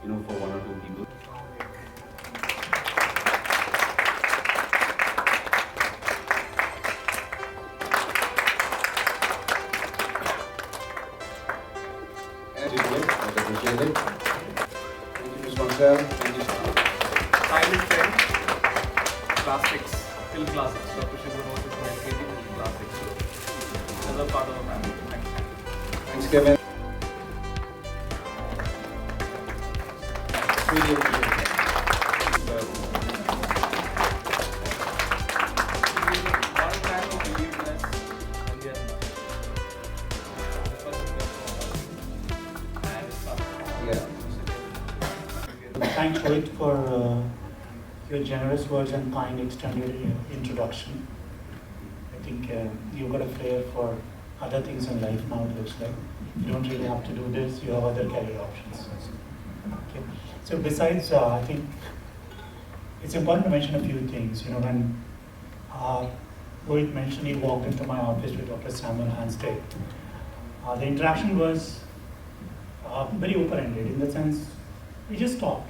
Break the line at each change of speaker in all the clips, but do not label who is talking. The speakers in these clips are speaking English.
for one or two people. And it was much appreciated. Thank you, Ms. Marcel. Thank you so much.
Silent friend, classics, film classics. Dr. Shiva was educating in classics. Another part of the family.
Thanks, Kevin. Really appreciate it.
One man who believed in us and the other.
Yeah.
Thanks, Rohit, for your generous words and kind extended introduction. I think you've got a flair for other things in life now, it looks like. You don't really have to do this, you have other career options. Okay. So besides, I think it's important to mention a few things. When Rohit mentioned he walked into my office with Dr. Samuel Hansted, the interaction was very open-ended in the sense we just talked.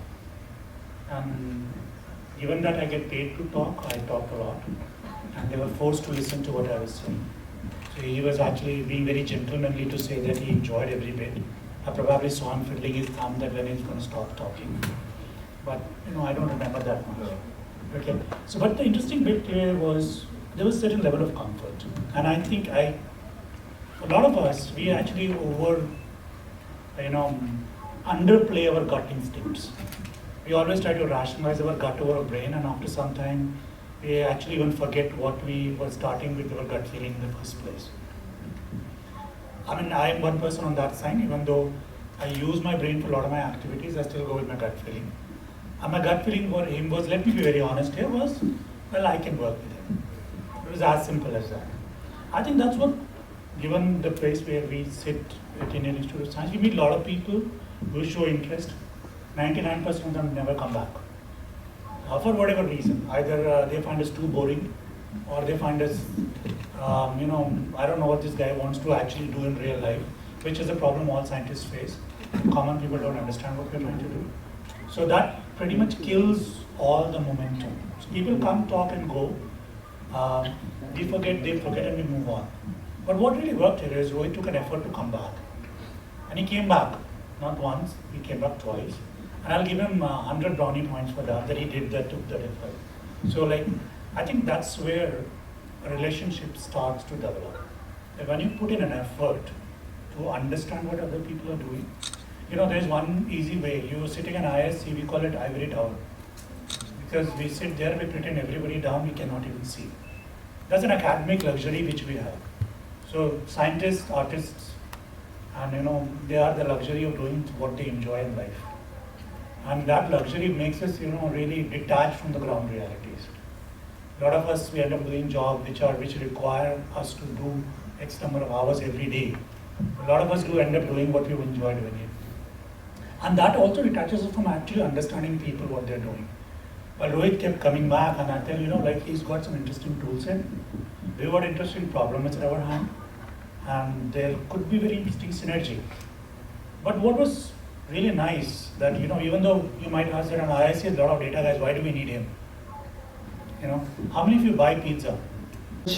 And given that I get paid to talk, I talked a lot. And they were forced to listen to what I was saying. So he was actually being very gentlemanly to say that he enjoyed every bit. I probably saw him fiddling his thumb that when he's going to stop talking. But I don't remember that much. Okay. So, but the interesting bit here was there was a certain level of comfort. And I think a lot of us, we actually underplay our gut instincts. We always try to rationalize our gut over our brain, and after some time, we actually even forget what we were starting with our gut feeling in the first place. I mean, I am one person on that side. Even though I use my brain for a lot of my activities, I still go with my gut feeling. And my gut feeling for him was, let me be very honest here, was, well, I can work with him. It was as simple as that. I think that's what, given the place where we sit at Indian Institute of Science, we meet a lot of people who show interest. 99% of them never come back. For whatever reason. Either they find us too boring, or they find us, I don't know what this guy wants to actually do in real life, which is a problem all scientists face. Common people don't understand what we're trying to do. So that pretty much kills all the momentum. So people come, talk and go. We forget, they forget, and we move on. But what really worked here is Rohit took an effort to come back. And he came back, not once, he came back twice. And I'll give him 100 brownie points for that he did that, took that effort. So I think that's where a relationship starts to develop. That when you put in an effort to understand what other people are doing, there's one easy way. You're sitting in ISC, we call it ivory tower. Because we sit there, we pretend everybody down, we cannot even see. That's an academic luxury which we have. So scientists, artists, and they are the luxury of doing what they enjoy in life. And that luxury makes us, really detached from the ground realities. A lot of us, we end up doing jobs which require us to do X number of hours every day. A lot of us do end up doing what we enjoy doing it. And that also detaches us from actually understanding people, what they're doing. But Rohit kept coming back, and I tell he's got some interesting tool set. We've got interesting problems at our hand, and there could be very interesting synergy. But what was really nice that, even though you might ask that an IIC has a lot of data guys, why do we need him? How many of you buy pizza?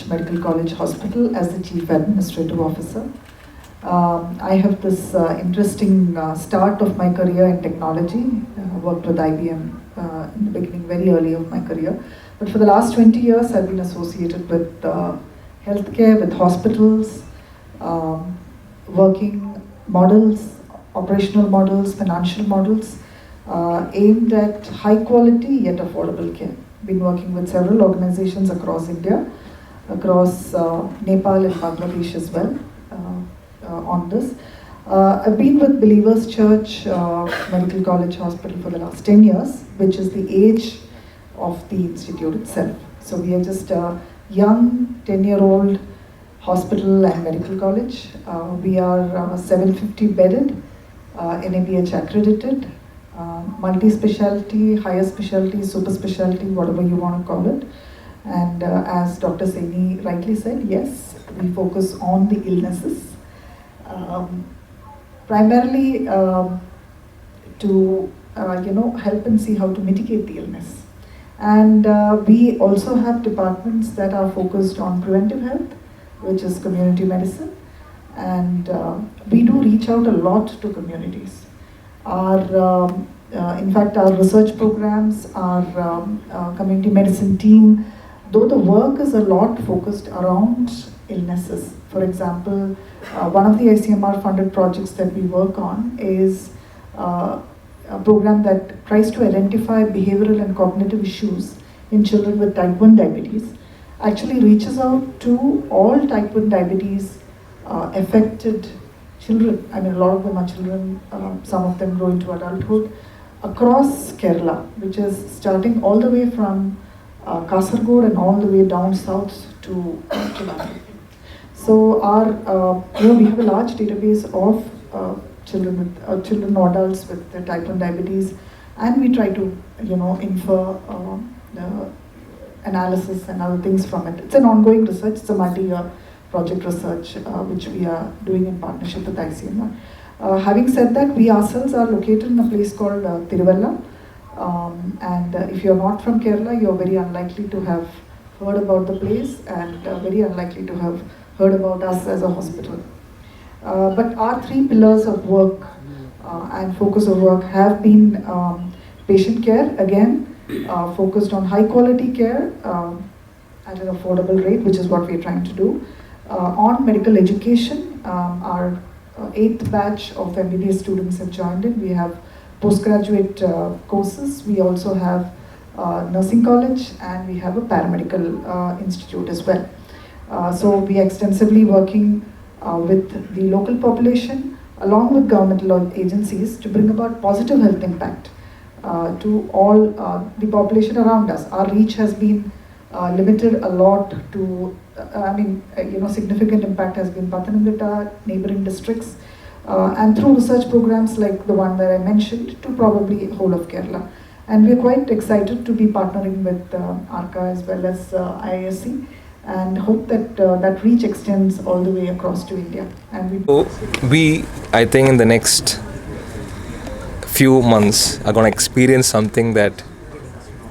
Medical College Hospital as the Chief Administrative Officer. I have this interesting start of my career in technology. I worked with IBM in the beginning, very early of my career. But for the last 20 years, I've been associated with healthcare, with hospitals, working models, operational models, financial models, aimed at high quality yet affordable care. Been working with several organizations across India, across Nepal and Bangladesh as well on this. I've been with Believers Church Medical College Hospital for the last 10 years, which is the age of the institute itself. So we are just a young 10-year-old hospital and medical college. We are 750 bedded, NABH accredited, multi-specialty, higher specialty, super specialty, whatever you want to call it. And as Dr. Saini rightly said, yes, we focus on the illnesses. Primarily to help and see how to mitigate the illness. And we also have departments that are focused on preventive health, which is community medicine. And we do reach out a lot to communities. In fact, our research programs, our community medicine team, though the work is a lot focused around illnesses. For example, one of the ICMR funded projects that we work on is a program that tries to identify behavioral and cognitive issues in children with type 1 diabetes. Actually reaches out to all type 1 diabetes affected children. I mean, a lot of them are children, some of them grow into adulthood, across Kerala, which is starting all the way from Kasargod and all the way down south to Trivandrum. So we have a large database of children or adults with type 1 diabetes, and we try to infer analysis and other things from it. It's an ongoing research. It's a multi-year project research which we are doing in partnership with ICMR. Having said that, we ourselves are located in a place called Taragalna, and if you're not from Kerala, you're very unlikely to have heard about the place and very unlikely to have heard about us as a hospital. But our three pillars of work and focus of work have been patient care, again, focused on high quality care at an affordable rate, which is what we're trying to do. On medical education, our 8th batch of MBBS students have joined in. We have postgraduate courses. We also have nursing college, and we have a paramedical institute as well. So we are extensively working with the local population along with governmental agencies to bring about positive health impact to all the population around us. Our reach has been limited a lot to, significant impact has been Pathanamthitta, neighboring districts, and through research programs like the one that I mentioned, to probably whole of Kerala. And we're quite excited to be partnering with ARCA as well as IISc, and hope that that reach extends all the way across to India. And
I think in the next few months are going to experience something that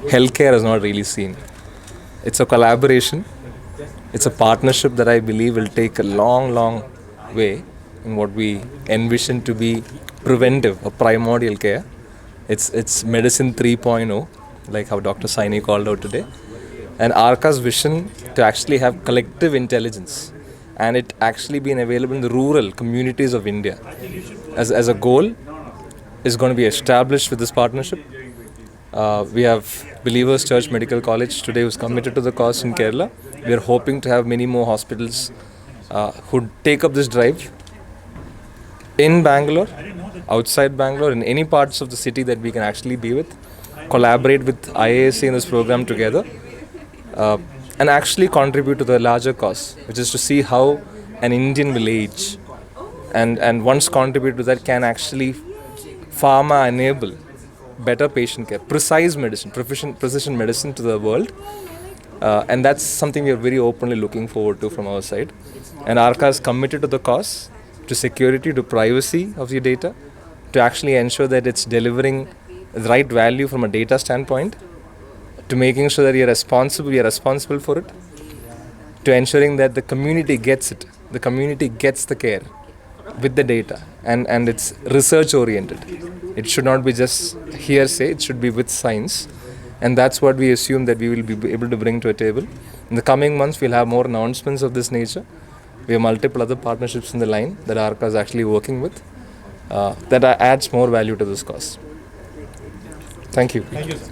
healthcare has not really seen. It's a collaboration. It's a partnership that I believe will take a long, long way in what we envision to be preventive or primordial care. It's medicine 3.0, like how Dr. Saini called out today. And ARCA's vision to actually have collective intelligence, and it actually being available in the rural communities of India as a goal is going to be established with this partnership. We have Believers Church Medical College today who's committed to the cause in Kerala. We are hoping to have many more hospitals who take up this drive in Bangalore, outside Bangalore, in any parts of the city that we can actually be with, collaborate with IISc in this program together, and actually contribute to the larger cause, which is to see how an Indian village and once contribute to that can actually pharma enable better patient care, precise medicine, precision medicine to the world. And that's something we are very openly looking forward to from our side. And ARCA is committed to the cause, to security, to privacy of the data, to actually ensure that it's delivering the right value from a data standpoint, to making sure that we are responsible for it, to ensuring that the community gets it, the community gets the care with the data, and it's research oriented. It should not be just hearsay, it should be with science, and that's what we assume that we will be able to bring to a table. In the coming months, we'll have more announcements of this nature. We have multiple other partnerships in the line that ARCA is actually working with that adds more value to this cause. Thank you.
Thank you, sir.